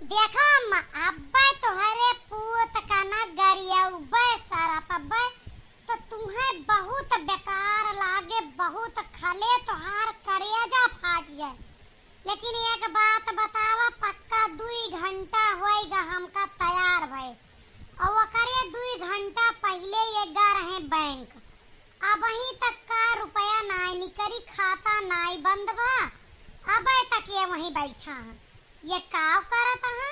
देखो अम्मा अब्बे तोहरे पूत का ना गरियउबे सारा पब्बे तो तुम्हें बहुत बेकार लागे, बहुत खले तोहार करेजा फाट जाए। लेकिन एक बात बतावा, पक्का 2 घंटा होएगा हमका तैयार भय और वकरे 2 घंटा पहले ये गा रहे बैंक। अब वहीं तक का रुपया नाई निकरी, खाता नाई बंद बा, अबे तक ये वहीं बैठा है। ये काव करत है,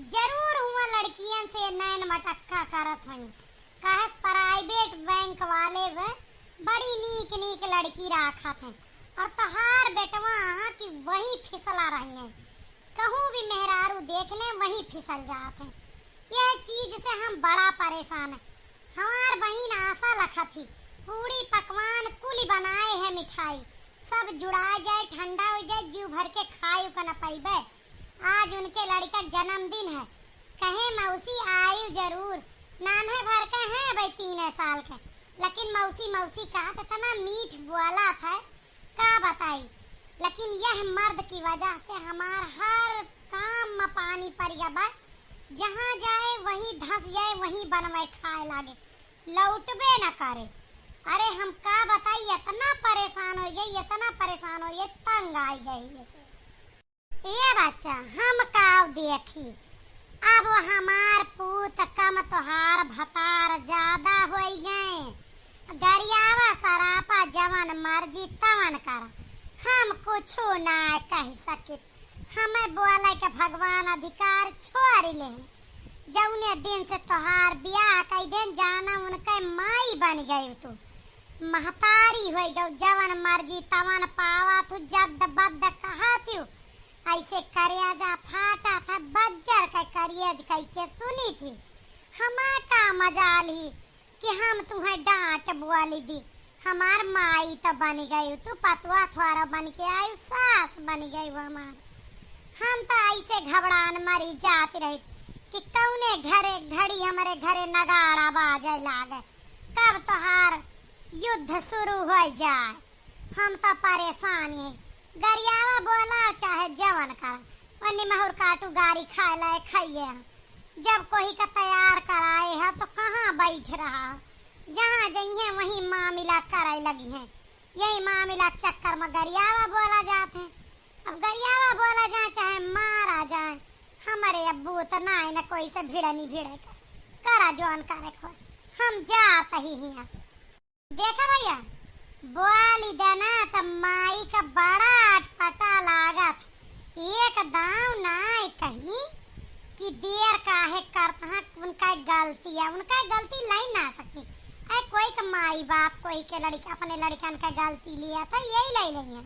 जरूर हुआ लड़कियन से नैन मटक्का करत हई। कहस प्राइवेट बैंक वाले वे बड़ी नीक नीक लड़की राखत हैं और तोहार बेटवा यहाँ की वही फिसला रही हैं। कहूँ भी मेहरारू देख ले वही फिसल जात हैं। यह चीज से हम बड़ा परेशान है। हमार बहन आशा लखत थी पूरी पकवान कुल बनाए है, मिठाई सब जुड़ा जाए, ठंडा हो जाए, जीव भर के खाए का न पाइबे। आज उनके लड़का जन्मदिन है, कहे मौसी आयु जरूर, नान्हे भर के हैं भाई 3 साल के, लेकिन मौसी मौसी कहा तो इतना मीठ बोला था का बताई। लेकिन यह मर्द की वजह से हमार हर काम में पानी पड़ गया। जहाँ जाए वहीं धस जाए, वहीं बनवाए खाए लागे, लौटबे न करे। अरे हम का बताई, इतना परेशान हो गई, इतना परेशान हो गई, तंग आई गई। ये बच्चा हम काव देखी, अब हमार पूत कम तोहार भतार ज्यादा हो गए। गरियावा सरापा जवन मर्जी तवन कर, हम कुछो ना कह सकित। हमें बोले के भगवान अधिकार छोड़ ले। जौने दिन से तोहार ब्याह कई दिन जाना उनके माई बन गई, तू महतारी हो गई, जवन मर्जी तवन पावा तू जद बद कहा तू। ऐसे करियाजा फाटा था, बज्जर का करियज कई के सुनी थी। हमार का मजाल ही कि हम तुम्हें डांट बोली दी। हमार माई तो बन गई, तू पतुआ थोड़ा बन के आई, सास बन गई हमार। हम तो ऐसे घबरान मरी जाती रही कि कौने घरे घड़ी हमारे घरे नगाड़ा बाजे लागे, कब तोहार युद्ध शुरू हो जाए। हम तो परेशान हैं। गरियावा बोला चाहे जवन कर, वन्नी महूर काटू गारी खाए लाए खाइए। जब कोई का तैयार कराए है तो कहाँ बैठ रहा, जहाँ जाइए वहीं मामला कराए लगी है। यही मामला चक्कर में गरियावा बोला जाते हैं। अब गरियावा बोला जाए चाहे मारा जाए, हमारे अब्बू तो ना न कोई से भिड़े नहीं भिड़े करा जोन करे खो, हम जाते ही यहाँ से। देखा भैया बोली देना तो माई का बड़ा अटपटा लागत, एक दाव ना कहीं कि देर काहे करता है। उनका गलती है, उनका गलती लाई ना सकती। अरे कोई का माई बाप कोई के लड़का अपने लड़कन का गलती लिया था, यही ले लेंगे।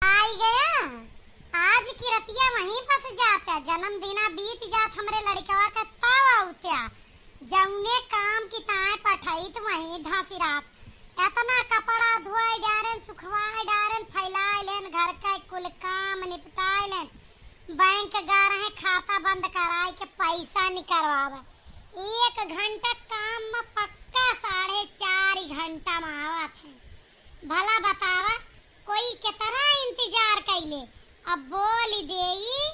आई गया आज की रतिया वहीं फंस जाता, जन्मदिना बीत जात हमरे लड़कवा का तावा उत्या। जौने काम की ताए पठाई तो वहीं धासी रात, इतना कपड़ा धोए डारन, सुखवाए डारन, फैलाए लेन, घर का कुल काम निपटाए लेन, बैंक गा रहे खाता बंद कराए के पैसा निकलवावे। 1 घंटा काम में पक्का 4.5 घंटा में आवत है। भला बतावा कोई कितना इंतजार कैले, अब बोली देई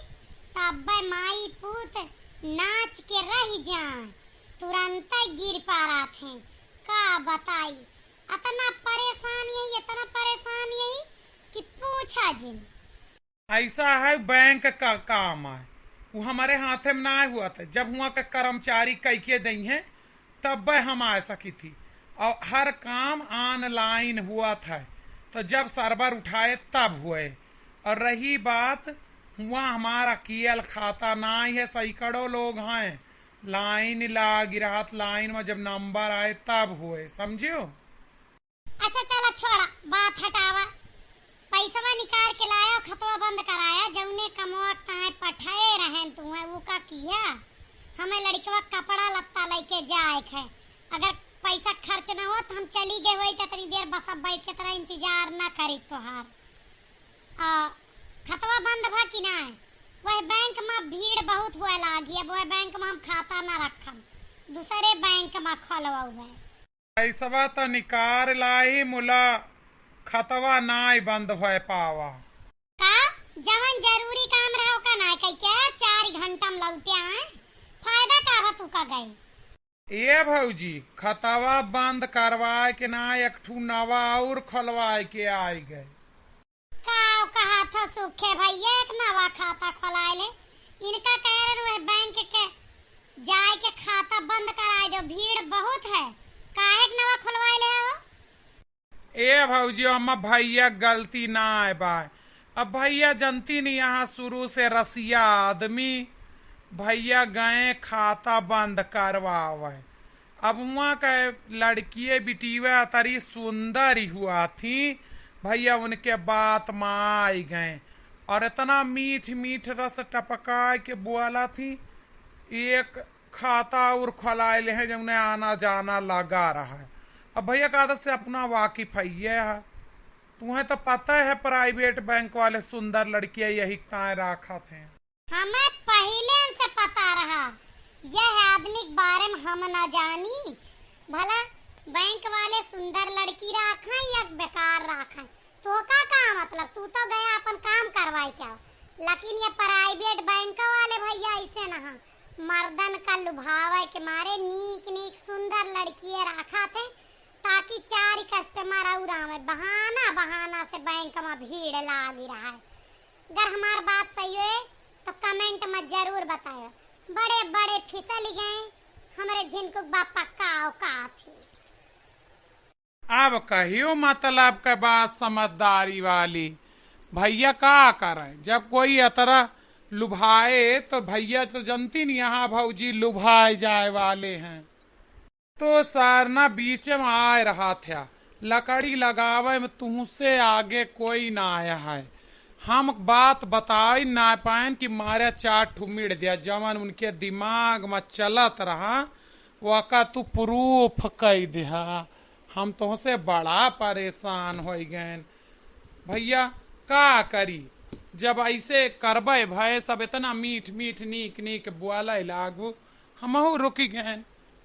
तब माई पूत नाच के रह जाए, तुरंत गिर पारा थे। का बताई इतना परेशान यही, इतना परेशान यही कि पूछा जिन। ऐसा है बैंक का काम है, वो हमारे हाथ में ना हुआ था। जब हुआ का कर्मचारी कई के दी है तब हम आ सकी थी, और हर काम ऑनलाइन हुआ था। तो जब सर्वर उठाए तब हुए। और रही बात हुआ हमारा कियल खाता ना है, सैकड़ों लोग हैं, लाइन लाग रहा, लाइन में जब नंबर आए तब हुए, समझियो। अच्छा चला छोड़ा बात हटावा, पैसा निकाल के लाया, खतवा बंद कराया, जौने कमवा काए पठाए रहें तू है वो का किया। हमें लड़कवा कपड़ा लत्ता लेके जाए है, अगर पैसा खर्च न हो तो हम चली गए वही कितनी देर बस अब बैठ के तेरा इंतजार न करी तोहार। खतवा बंद भा कि ना है, वह बैंक में भीड़ बहुत हुआ लागी, अब वह बैंक में हम खाता न रखम, दूसरे बैंक में खोलवाऊ। पैसा तो निकाल लाई मुला, खतवा नाई बंद हो पावा। का जवन जरूरी काम रहो का ना कह के टम लौटे आए। फायदा का बा तू का गई। ए भौजी खतवा बंद करवाए के ना एक ठू नवा और खोलवाए के आई गए। कहा था सुखे भैया एक नवा खाता खोलाए ले। इनका कह रहे बैंक के जाए के खाता बंद कराए दो, भीड़ बहुत है। काहे के नवा खोलवाए ले हो? ए भौजी अम्मा भैया गलती ना है बाय। अब भैया जनती नहीं यहाँ शुरू से रसिया आदमी। भैया गए खाता बंद करवावे। अब वहाँ का लड़किये बिटिया तरी सुंदर ही हुआ थी। भैया उनके बात में आई गए और इतना मीठ मीठ रस टपका के बोला थी। एक खाता और खोलाए ले है जब उन्हें आना जाना लगा रहा है। अब भैया का आदत से अपना वाकिफ है। तुम्हें तो पता है प्राइवेट बैंक वाले सुंदर लड़कियां यही ताए रखा थे। हमें पहले से पता रहा यह आदमी के बारे में हम न जानी। भला बैंक वाले सुंदर लड़की रखा या बेकार रखा, तो का मतलब? तू तो गया अपन काम करवाए क्या। लेकिन ये प्राइवेट बैंक वाले भैया ऐसे ना मर्दन का लुभावे के मारे नीक नीक सुंदर लड़की रखा थे ताकि चार कस्टमर और आवे। बहाना बहाना से बैंक में भीड़ लागी रहा है। अगर हमार बात सही है तो कमेंट में जरूर बताओ। बड़े बड़े फिसल गए हमारे जिनको बापा का थी। अब कहियो मतलब के बात समझदारी वाली। भैया का करे जब कोई अतरा लुभाए तो भैया तो जनती नहीं यहाँ भौजी लुभाए जाए वाले हैं। तो सारना बीच में आ रहा था। लकड़ी लगावे में तुमसे आगे कोई ना आया है। हम बात बताई ना पाए कि मारे चार ठुमिड़ दिया। जवन उनके दिमाग में चलत रहा वो का तू प्रूफ कह दिया। हम तुमसे बड़ा परेशान हो गए। भैया का करी जब ऐसे करबे भय सब इतना मीठ मीठ नीक नीक बोला लागू हमहू रुक गए।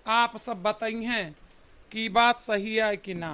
आप सब बताइए कि बात सही है कि ना।